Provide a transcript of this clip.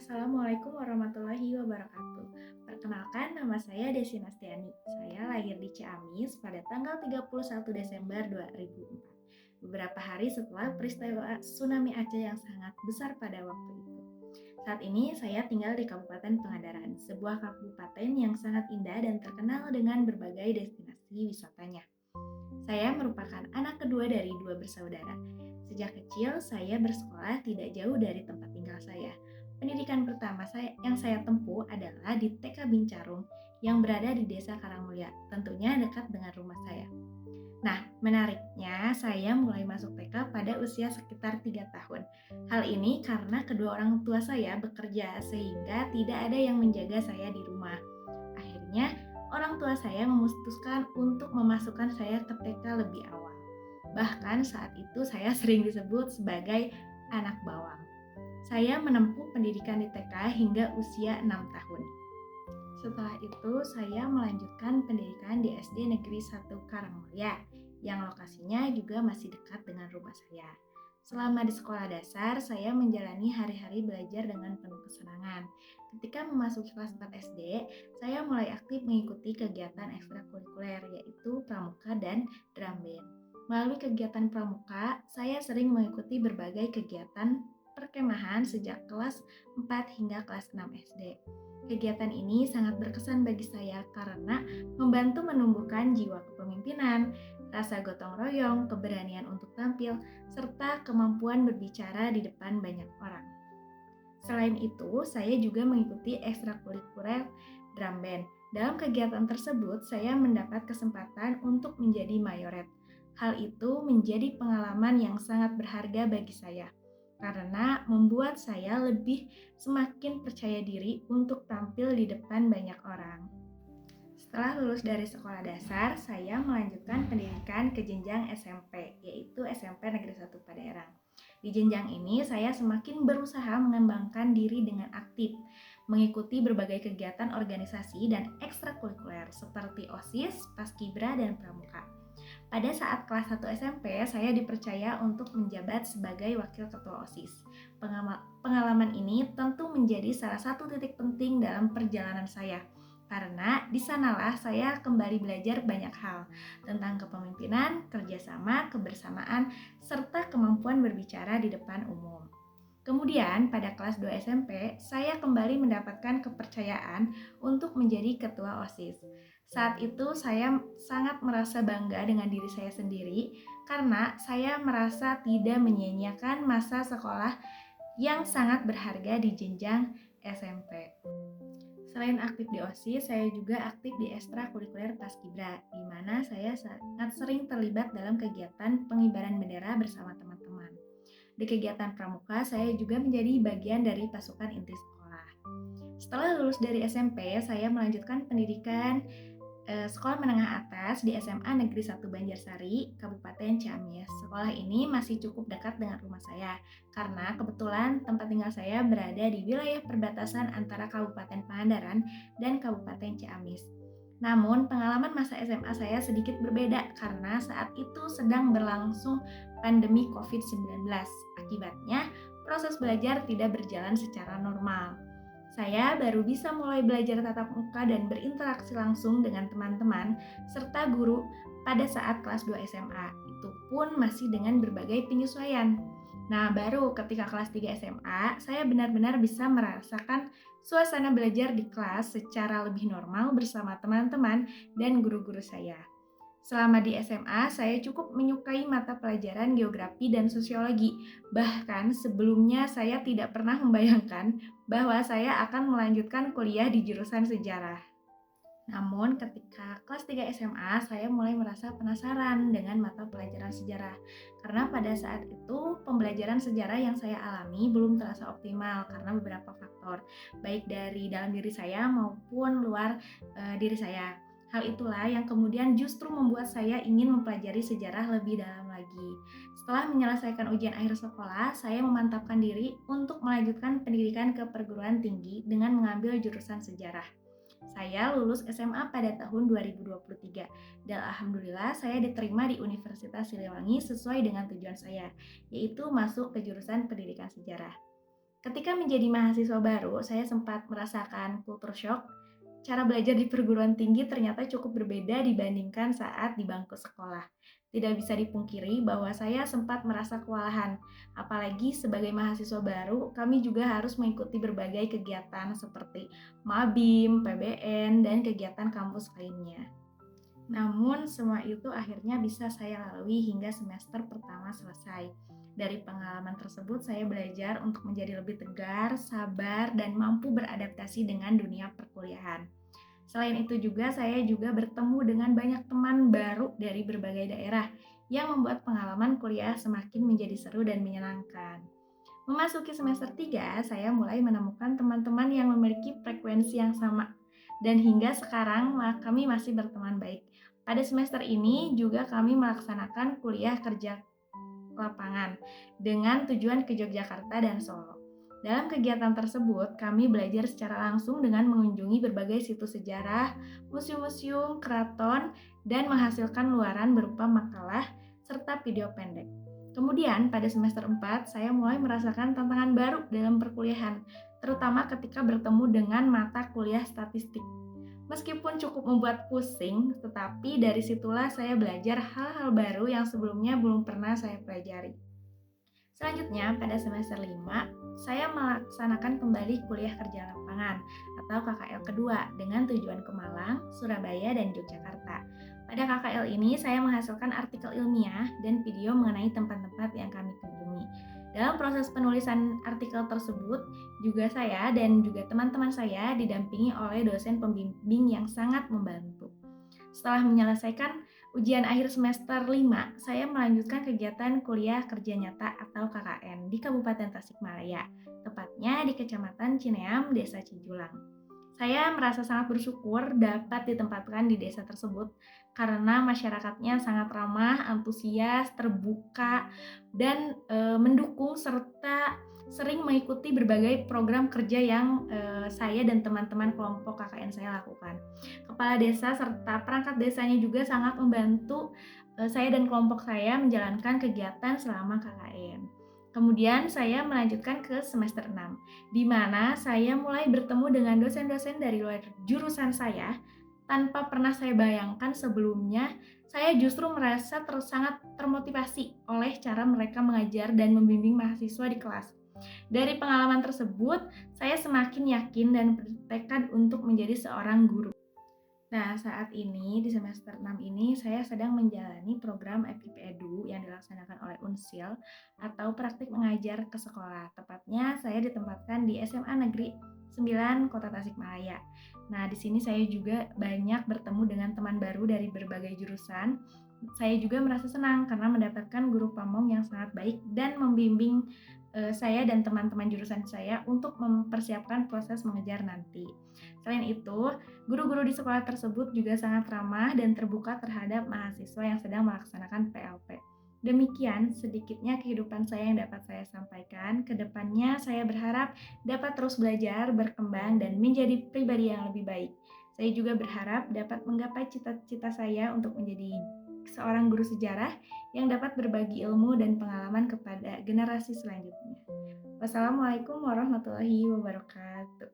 Assalamualaikum warahmatullahi wabarakatuh. Perkenalkan, nama saya Desi Nastiani. Saya lahir di Ciamis pada tanggal 31 Desember 2004. Beberapa hari setelah peristiwa tsunami Aceh yang sangat besar pada waktu itu. Saat ini saya tinggal di Kabupaten Pangandaran, sebuah kabupaten yang sangat indah dan terkenal dengan berbagai destinasi wisatanya. Saya merupakan anak kedua dari dua bersaudara. Sejak kecil, saya bersekolah tidak jauh dari tempat tinggal saya. Pendidikan pertama yang saya tempuh adalah di TK Bincarung yang berada di Desa Karangmulia, tentunya dekat dengan rumah saya. Nah, menariknya saya mulai masuk TK pada usia sekitar 3 tahun. Hal ini karena kedua orang tua saya bekerja sehingga tidak ada yang menjaga saya di rumah. Akhirnya, orang tua saya memutuskan untuk memasukkan saya ke TK lebih awal. Bahkan saat itu saya sering disebut sebagai anak bawang. Saya menempuh pendidikan di TK hingga usia 6 tahun. Setelah itu, saya melanjutkan pendidikan di SD Negeri 1 Karangmulia, yang lokasinya juga masih dekat dengan rumah saya. Selama di sekolah dasar, saya menjalani hari-hari belajar dengan penuh kesenangan. Ketika memasuki kelas 4 SD, saya mulai aktif mengikuti kegiatan ekstrakurikuler, yaitu pramuka dan drum band. Melalui kegiatan pramuka, saya sering mengikuti berbagai kegiatan perkemahan sejak kelas 4 hingga kelas 6 SD. Kegiatan ini sangat berkesan bagi saya karena membantu menumbuhkan jiwa kepemimpinan, rasa gotong royong, keberanian untuk tampil, serta kemampuan berbicara di depan banyak orang. Selain itu, saya juga mengikuti ekstrakurikuler drum band. Dalam kegiatan tersebut, saya mendapat kesempatan untuk menjadi mayoret. Hal itu menjadi pengalaman yang sangat berharga bagi saya karena membuat saya lebih semakin percaya diri untuk tampil di depan banyak orang. Setelah lulus dari sekolah dasar, saya melanjutkan pendidikan ke jenjang SMP, yaitu SMP Negeri 1 Padalarang. Di jenjang ini, saya semakin berusaha mengembangkan diri dengan aktif, mengikuti berbagai kegiatan organisasi dan ekstrakurikuler seperti OSIS, Paskibra, dan Pramuka. Pada saat kelas 1 SMP, saya dipercaya untuk menjabat sebagai wakil ketua OSIS. Pengalaman ini tentu menjadi salah satu titik penting dalam perjalanan saya, karena di sanalah saya kembali belajar banyak hal tentang kepemimpinan, kerjasama, kebersamaan, serta kemampuan berbicara di depan umum. Kemudian pada kelas 2 SMP, saya kembali mendapatkan kepercayaan untuk menjadi ketua OSIS. Saat itu saya sangat merasa bangga dengan diri saya sendiri karena saya merasa tidak menyia-nyiakan masa sekolah yang sangat berharga di jenjang SMP. Selain aktif di OSIS, saya juga aktif di ekstrakurikuler Paskibra, di mana saya sangat sering terlibat dalam kegiatan pengibaran bendera bersama teman-teman. Di kegiatan pramuka, saya juga menjadi bagian dari pasukan inti sekolah. Setelah lulus dari SMP, saya melanjutkan pendidikan sekolah menengah atas di SMA Negeri 1 Banjarsari, Kabupaten Ciamis. Sekolah ini masih cukup dekat dengan rumah saya, karena kebetulan tempat tinggal saya berada di wilayah perbatasan antara Kabupaten Pangandaran dan Kabupaten Ciamis. Namun, pengalaman masa SMA saya sedikit berbeda karena saat itu sedang berlangsung pandemi COVID-19. Akibatnya, proses belajar tidak berjalan secara normal. Saya baru bisa mulai belajar tatap muka dan berinteraksi langsung dengan teman-teman serta guru pada saat kelas 2 SMA. Itu pun masih dengan berbagai penyesuaian. Nah, baru ketika kelas 3 SMA, saya benar-benar bisa merasakan suasana belajar di kelas secara lebih normal bersama teman-teman dan guru-guru saya. Selama di SMA, saya cukup menyukai mata pelajaran geografi dan sosiologi. Bahkan sebelumnya saya tidak pernah membayangkan bahwa saya akan melanjutkan kuliah di jurusan sejarah. Namun ketika kelas 3 SMA, saya mulai merasa penasaran dengan mata pelajaran sejarah. Karena pada saat itu pembelajaran sejarah yang saya alami belum terasa optimal karena beberapa faktor, baik dari dalam diri saya maupun luar diri saya. Hal itulah yang kemudian justru membuat saya ingin mempelajari sejarah lebih dalam lagi. Setelah menyelesaikan ujian akhir sekolah, saya memantapkan diri untuk melanjutkan pendidikan ke perguruan tinggi dengan mengambil jurusan sejarah. Saya lulus SMA pada tahun 2023 dan alhamdulillah saya diterima di Universitas Siliwangi sesuai dengan tujuan saya, yaitu masuk ke jurusan pendidikan sejarah. Ketika menjadi mahasiswa baru, saya sempat merasakan culture shock. Cara belajar di perguruan tinggi ternyata cukup berbeda dibandingkan saat di bangku sekolah. Tidak bisa dipungkiri bahwa saya sempat merasa kewalahan. Apalagi sebagai mahasiswa baru, kami juga harus mengikuti berbagai kegiatan seperti Mabim, PBN, dan kegiatan kampus lainnya. Namun, semua itu akhirnya bisa saya lalui hingga semester pertama selesai. Dari pengalaman tersebut, saya belajar untuk menjadi lebih tegar, sabar, dan mampu beradaptasi dengan dunia perkuliahan. Selain itu juga, saya juga bertemu dengan banyak teman baru dari berbagai daerah yang membuat pengalaman kuliah semakin menjadi seru dan menyenangkan. Memasuki semester 3, saya mulai menemukan teman-teman yang memiliki frekuensi yang sama. Dan hingga sekarang kami masih berteman baik. Pada semester ini juga kami melaksanakan kuliah kerja lapangan dengan tujuan ke Yogyakarta dan Solo. Dalam kegiatan tersebut, kami belajar secara langsung dengan mengunjungi berbagai situs sejarah, museum-museum, keraton, dan menghasilkan luaran berupa makalah serta video pendek. Kemudian pada semester 4, saya mulai merasakan tantangan baru dalam perkuliahan, terutama ketika bertemu dengan mata kuliah statistik. Meskipun cukup membuat pusing, tetapi dari situlah saya belajar hal-hal baru yang sebelumnya belum pernah saya pelajari. Selanjutnya, pada semester 5, saya melaksanakan kembali kuliah kerja lapangan atau KKL kedua dengan tujuan ke Malang, Surabaya, dan Yogyakarta. Pada KKL ini, saya menghasilkan artikel ilmiah dan video mengenai tempat-tempat yang kami kunjungi. Dalam proses penulisan artikel tersebut, juga saya dan juga teman-teman saya didampingi oleh dosen pembimbing yang sangat membantu. Setelah menyelesaikan ujian akhir semester 5, saya melanjutkan kegiatan kuliah kerja nyata atau KKN di Kabupaten Tasikmalaya, tepatnya di Kecamatan Cineam, Desa Cijulang. Saya merasa sangat bersyukur dapat ditempatkan di desa tersebut karena masyarakatnya sangat ramah, antusias, terbuka, dan mendukung serta sering mengikuti berbagai program kerja yang saya dan teman-teman kelompok KKN saya lakukan. Kepala desa serta perangkat desanya juga sangat membantu saya dan kelompok saya menjalankan kegiatan selama KKN. Kemudian saya melanjutkan ke semester 6, di mana saya mulai bertemu dengan dosen-dosen dari luar jurusan saya tanpa pernah saya bayangkan sebelumnya. Saya justru merasa sangat termotivasi oleh cara mereka mengajar dan membimbing mahasiswa di kelas. Dari pengalaman tersebut, saya semakin yakin dan bertekad untuk menjadi seorang guru. Nah, saat ini di semester 6 ini saya sedang menjalani program FIP Edu yang dilaksanakan oleh Unsil atau praktik mengajar ke sekolah. Tepatnya saya ditempatkan di SMA Negeri 9 Kota Tasikmalaya. Nah, di sini saya juga banyak bertemu dengan teman baru dari berbagai jurusan. Saya juga merasa senang karena mendapatkan guru pamong yang sangat baik dan membimbing saya dan teman-teman jurusan saya untuk mempersiapkan proses mengejar nanti. Selain itu, guru-guru di sekolah tersebut juga sangat ramah dan terbuka terhadap mahasiswa yang sedang melaksanakan PLP. Demikian sedikitnya kehidupan saya yang dapat saya sampaikan. Kedepannya saya berharap dapat terus belajar, berkembang, dan menjadi pribadi yang lebih baik. Saya juga berharap dapat menggapai cita-cita saya untuk menjadi seorang guru sejarah yang dapat berbagi ilmu dan pengalaman kepada generasi selanjutnya. Wassalamualaikum warahmatullahi wabarakatuh.